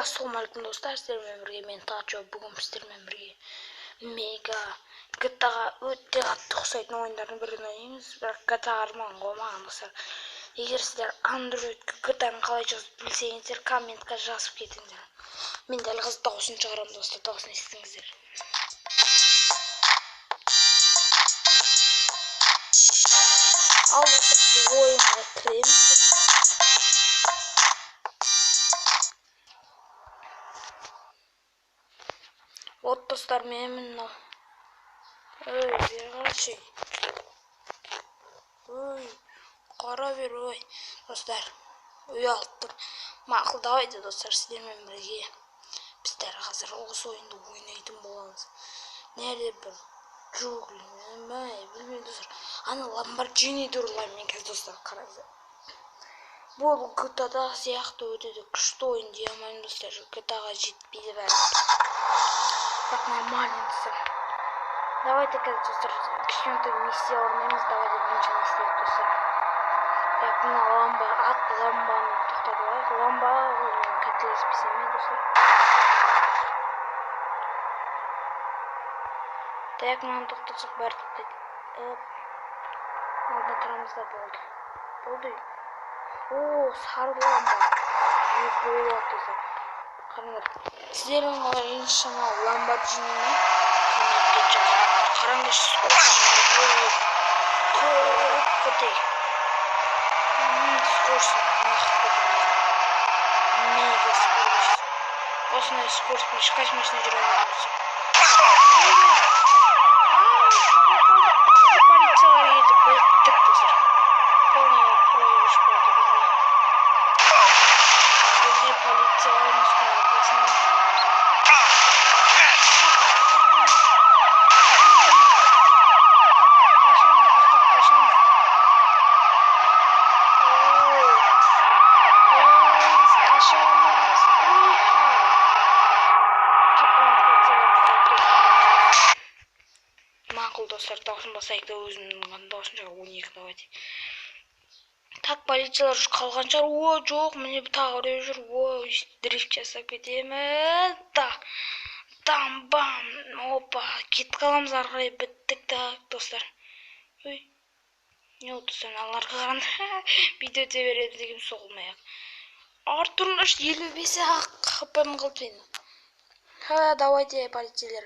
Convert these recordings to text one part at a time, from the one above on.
Ассалаумағалейкум достар, сіздермен бірге мен Тачо. Бүгін сіздермен бірге Мега GTA-ға өте қатты ұқсайтын ойындардың бірін ойнаймыз. Бірақ GTA арман болмаған достар. Егер сіздер Android GTA-ны қалай жазып білсеңіздер, комментқа жазып кетіңдер. Мен дәл қазір дауысын шығарамын достар, дауысын естіңіздер. Ал достар, біз ойынға кіреміз. Вот достар, мен мынау. Бері қарашы. Қара бер, достар. Ұялып тұр. Мақұл, давайте достар, сіздермен бірге біздер қазір осы ойынды ойнайтын боламыз. Nerede бір джугли, білмеймін достар. Ана Lamborghini ұрлаймын мен қазір достар, қараңыздар. Бұл GTA-да сияқты өте күшті ойын дей алмаймын достар. GTA-ға жетпейді бәрі. Так нормально достар. Давайте достар, кішкентай миссия орнаймыз. Давайте бірінші не істейік достар. Так, мына ламба, ақ ламбаны тоқтатып, ламба қателеспесем достар. Так, мынаны тоқтатсақ бәрі тоқтайды. Алдына тұрамыз да болды. Болды. Сары ламба. Болады достар. Қараңдар. Сіздердің ойыншыма Lamborghini комментке жазыңдар. Қараңдар, Мега скорость. Осындай скоростьпен ешқайсы машина жүре алмайсың. Полициялар еді, біттік достар. Полный проигрыш болды бізде. Бізде полицияларымыз қойып. Мақұл достар, дауысын басайық та өзімнің дауысын жаға 12 давайте. Так, полициялар қалған шығар. Жоқ, міне тағы біреу жүр. Дрифт жасап кетеміз. Бам, опа, кетіп қаламыз ары қарай, біттік. Так, достар. Не oldu dostlar, Allah'a қарағанда видео өте береді деген соғылмай-ақ. Артур'un 55'e хп'm қалды мен. Давайте полицейлер.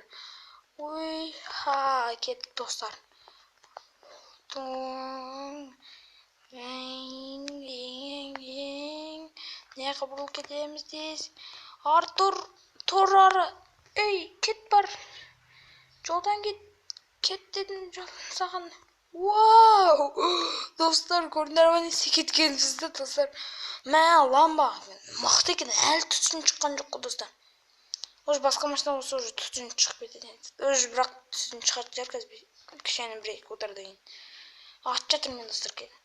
Кеттік достар. Не қабыл кетеміз дейіз. Артур, тұр ары. Кет бар. Жолдан кет дедім саған. Достар, көрдіңдер ме несе кеткенімізді достар. Ламба мықты екен, әлі түтін шыққан жоқ қой достар. Уже басқа машина болса уже түтін шығып кетеді. Уже бірақ түтін шығарды жар қазір кішкене бір-екі отырдан кейін. Атып жатырмын мен достар келді.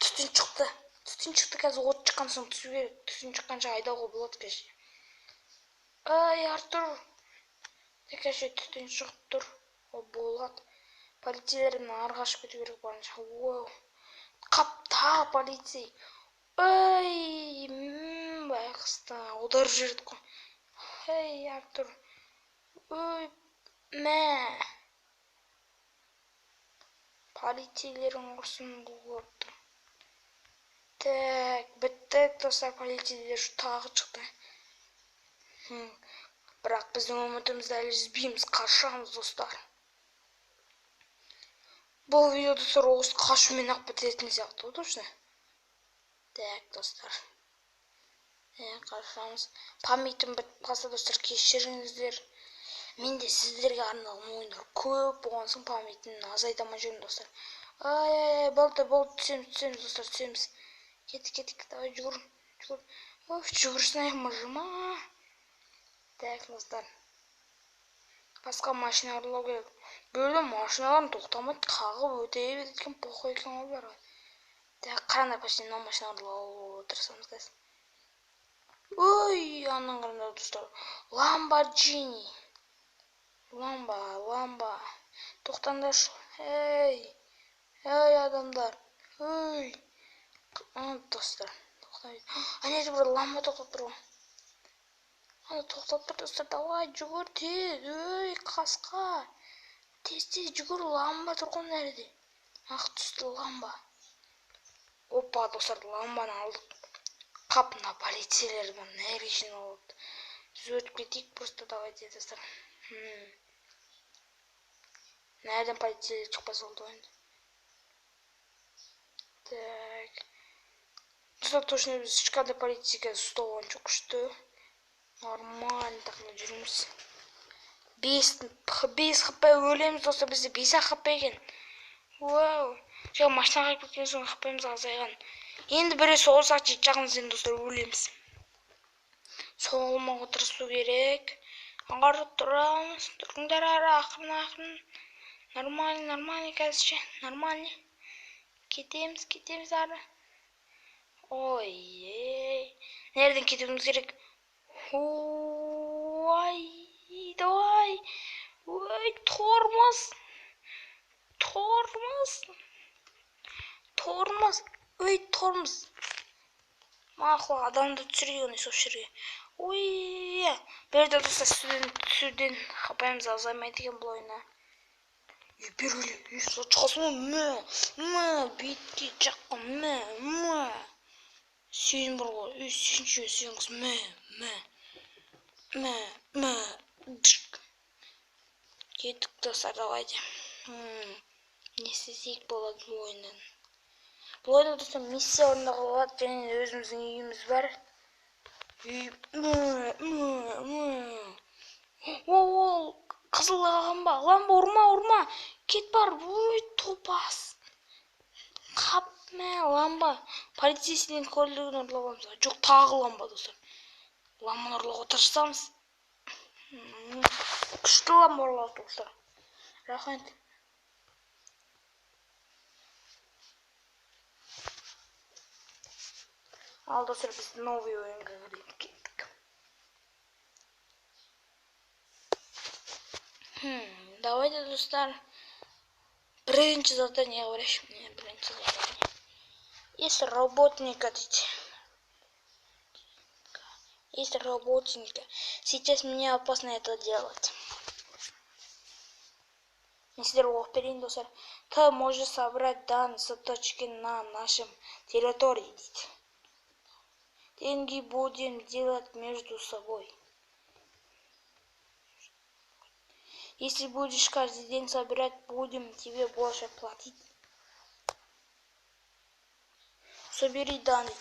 Түтін шықты. Түтін шықты, қазір от шыққан соң түсу керек. Түтін шыққанша айдауға болады кеше. Артур. Кеше түтін шығып тұр. Ол болады. Полицейлерімнің ары қашып кету керек барынша. Қапта полицей. Байқыста одар жүрді қой. Артур. Полицейлерің ұрсын болып тұр. Так, біттік достар, полицейлер тағы шықты. Бірақ біздің үмітімізді әлі үзбейміз, қашамыз достар. Бұл видео достар оғыз қашумен ақ бітетін сияқты точно. Так достар. Қашамыз. Памятім бітіп қалса достар, кешіріңіздер. Мен де сіздерге арналған ойындар көп болған соң памятімді азайтамай жүрмін достар. Болды, түсеміз достар, түсеміз. Кеттік, давай жүгір. Жүгірсін аяғыма жыма. Так достар. Басқа машина ұрлау керек. Бөлі машиналарын тоқтамайды, қағып өте еткен похуй екен ол бәрі. Так, қараңдар, почти мына машина ұрлау отырсамыз қазір. Анан қараңдар достар. Lamborghini. Ламба. Тоқтаңдаршы. Адамдар. Достар. Тоқтамайды. Әне бір ламба тоқтап тұр ғой. Ана тоқтап тұр достар, давай жүгір тез, өй қасқа. Тез жүгір, ламба тұрған нәрде. Ақ түсті ламба. Опа достар, ламбаны алдық. Қапына полицейлер бана нәрге жиналып. Біз өтіп кетейік просто, давайте достар. Nereden полицейлер шықпаса болды енді. Так. Достар, точно біз ешқандай полицейге ұсталған жоқ, күшті. Нормально так жүрміз. 5 хп өлеміз достар, бізде 5 хп екен. Вау. Жаңа машинаға кеткен соң хп'міз азайған. Енді біре сол сақ жет жағымыз енді достар өлеміз. Солмаға тырысу керек. Ағарып тұрамыз. Тұрыңдар ары, ақырын. Нормально қазірше. Нормально. Кетеміз ары. Ой. Nereden кетуіміз керек? Ой, давай. Ой, тормоз. Ой, тормоз. Мақұл, адамды түсірген сол жерге. Ой, берді достар, сүден хапаймыз азаймайды екен бұл ойына. Берілі, сол шығасың мө, бетке жаққа мө. Сүйін бір ғой, сүйін қыз мө. Кеттік достар, давайте. Не істесек болады бұл ойыннан. Бұл ойында достар миссия орындауға болады, және өзіміздің үйіміз бар. Ол қызылдаған ба? Ламба ұрма. Кет бар, өй топас. Қап мә, ламба. Полицейсінің көлігін ұрлағамыз. Жоқ, тағы ламба достар. Ламбаны ұрлауға тырысамыз. Күшті ламба ұрлау достар. Рахмет. Ал достар, біз новый ойынға кеттік. Давайте достар. Бірінші задание говоришь мне, бірінші задание. Есть работника, Есть работника. Сейчас мне опасно это делать. Если вперед, достар, ты можешь собрать данные с точки на нашем территории. Деньги будем делать между собой. Если будешь каждый день собирать, будем тебе больше платить. Собери данные.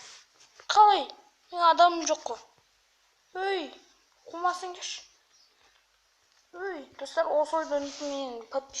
Қалай? Мен адамым жоқ қой. Өй, қумасың кеш. Өй, достар, осы ойды менің подписчиктерім